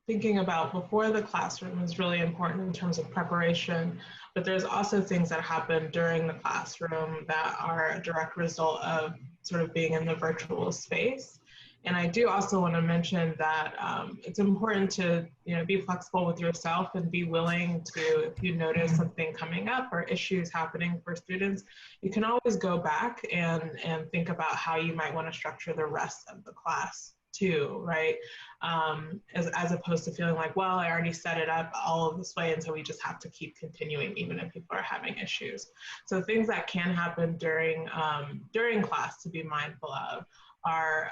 thinking about before the classroom is really important in terms of preparation, but there's also things that happen during the classroom that are a direct result of sort of being in the virtual space. And I do also want to mention that it's important to, be flexible with yourself and be willing to, if you notice something coming up or issues happening for students, you can always go back and think about how you might want to structure the rest of the class too, right? As opposed to feeling like, well, I already set it up all of this way, and so we just have to keep continuing even if people are having issues. So things that can happen during class to be mindful of are,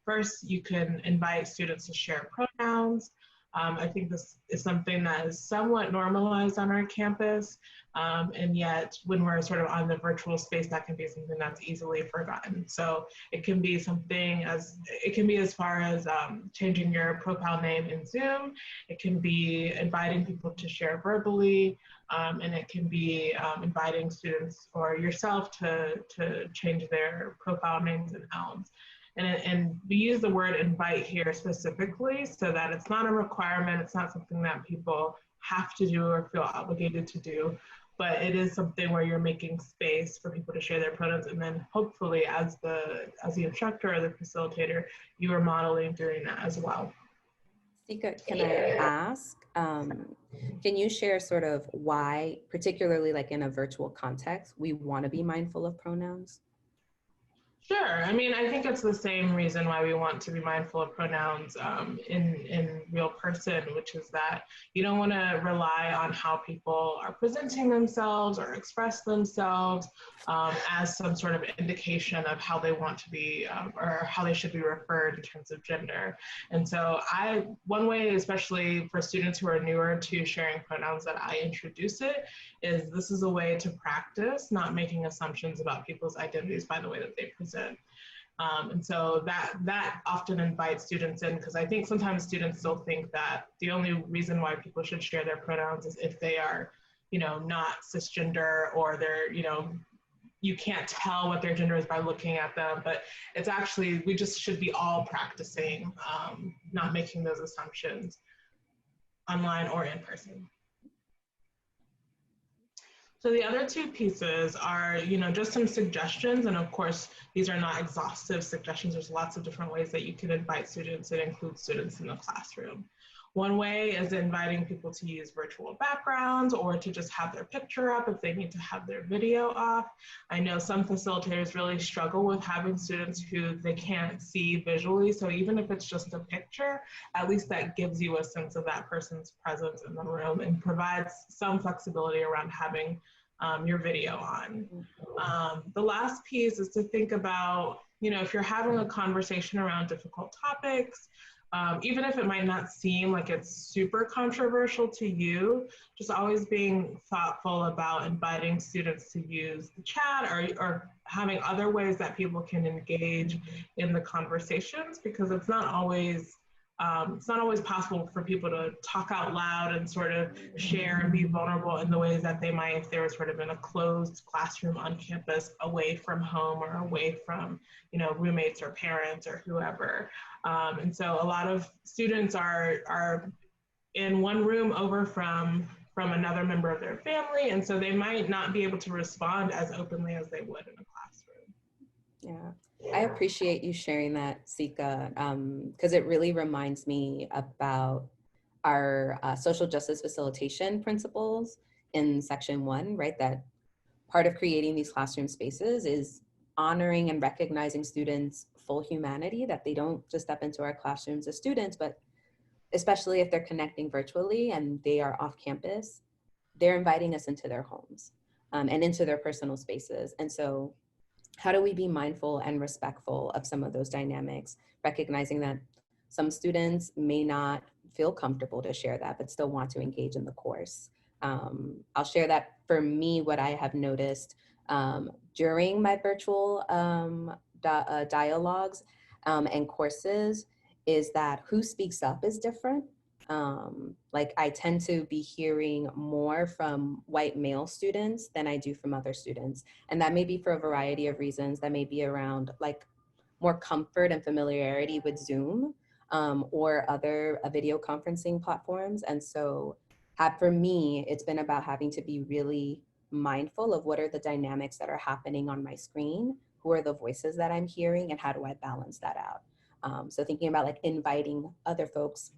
first, you can invite students to share pronouns. I think this is something that is somewhat normalized on our campus, and yet when we're sort of on the virtual space, that can be something that's easily forgotten. So it can be as far as changing your profile name in Zoom. It can be inviting people to share verbally, and it can be inviting students or yourself to change their profile names and nouns. And we use the word invite here specifically so that it's not a requirement, it's not something that people have to do or feel obligated to do, but it is something where you're making space for people to share their pronouns, and then hopefully as the instructor or the facilitator, you are modeling doing that as well. Sika, can I ask, can you share sort of why, particularly like in a virtual context, we want to be mindful of pronouns? Sure. I mean, I think it's the same reason why we want to be mindful of pronouns in real person, which is that you don't want to rely on how people are presenting themselves or express themselves as some sort of indication of how they want to be or how they should be referred in terms of gender. And so one way, especially for students who are newer to sharing pronouns, that I introduce it is this is a way to practice not making assumptions about people's identities by the way that they present. And so that often invites students in, because I think sometimes students still think that the only reason why people should share their pronouns is if they are, not cisgender, or they're, you can't tell what their gender is by looking at them. But it's actually, we just should be all practicing not making those assumptions online or in person. So the other two pieces are, just some suggestions. And of course, these are not exhaustive suggestions. There's lots of different ways that you can invite students and include students in the classroom. One way is inviting people to use virtual backgrounds or to just have their picture up if they need to have their video off. I know some facilitators really struggle with having students who they can't see visually. So even if it's just a picture, at least that gives you a sense of that person's presence in the room and provides some flexibility around having your video on. The last piece is to think about, if you're having a conversation around difficult topics, even if it might not seem like it's super controversial to you, just always being thoughtful about inviting students to use the chat or having other ways that people can engage in the conversations, because it's not always possible for people to talk out loud and sort of share and be vulnerable in the ways that they might if they were sort of in a closed classroom on campus, away from home or away from, roommates or parents or whoever. And so a lot of students are in one room over from another member of their family, and so they might not be able to respond as openly as they would in a classroom. Yeah. I appreciate you sharing that, Sika, because it really reminds me about our social justice facilitation principles in section 1, right? That part of creating these classroom spaces is honoring and recognizing students' full humanity, that they don't just step into our classrooms as students, but especially if they're connecting virtually and they are off campus, they're inviting us into their homes and into their personal spaces. And so how do we be mindful and respectful of some of those dynamics, recognizing that some students may not feel comfortable to share that, but still want to engage in the course? I'll share that for me, what I have noticed during my virtual dialogues and courses is that who speaks up is different. Like I tend to be hearing more from white male students than I do from other students. And that may be for a variety of reasons. That may be around like more comfort and familiarity with Zoom. or other video conferencing platforms. And so for me, it's been about having to be really mindful of what are the dynamics that are happening on my screen, who are the voices that I'm hearing, and how do I balance that out? So thinking about like inviting other folks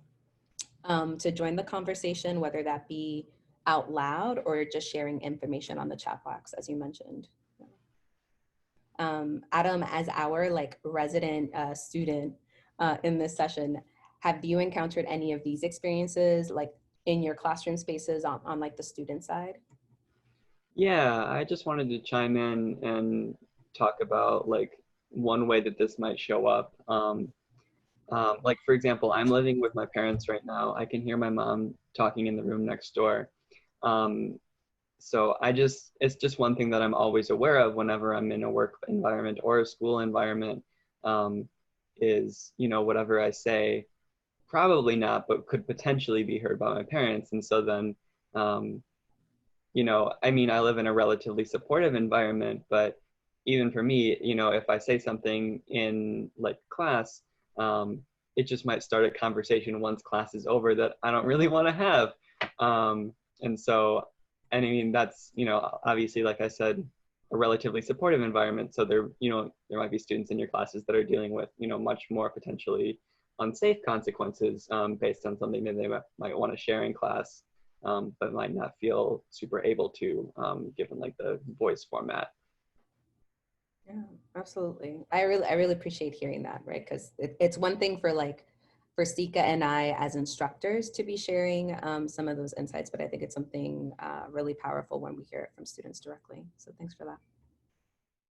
to join the conversation, whether that be out loud or just sharing information on the chat box, as you mentioned. Adam, as our like resident student in this session, have you encountered any of these experiences like in your classroom spaces on like the student side? Yeah, I just wanted to chime in and talk about like one way that this might show up. Like for example, I'm living with my parents right now. I can hear my mom talking in the room next door. So it's just one thing that I'm always aware of whenever I'm in a work environment or a school environment, is, you know, whatever I say, probably not, but could potentially be heard by my parents. And so then, you know, I mean, I live in a relatively supportive environment, but even for me, you know, if I say something in like class, it just might start a conversation once class is over that I don't really want to have. And so, and I mean, that's, you know, obviously, like I said, a relatively supportive environment. So there, you know, there might be students in your classes that are dealing with, you know, much more potentially unsafe consequences based on something that they might want to share in class, but might not feel super able to, given like the voice format. Yeah, absolutely. I really appreciate hearing that, right? Because it's one thing for like for Sika and I as instructors to be sharing some of those insights, but I think it's something really powerful when we hear it from students directly. So thanks for that.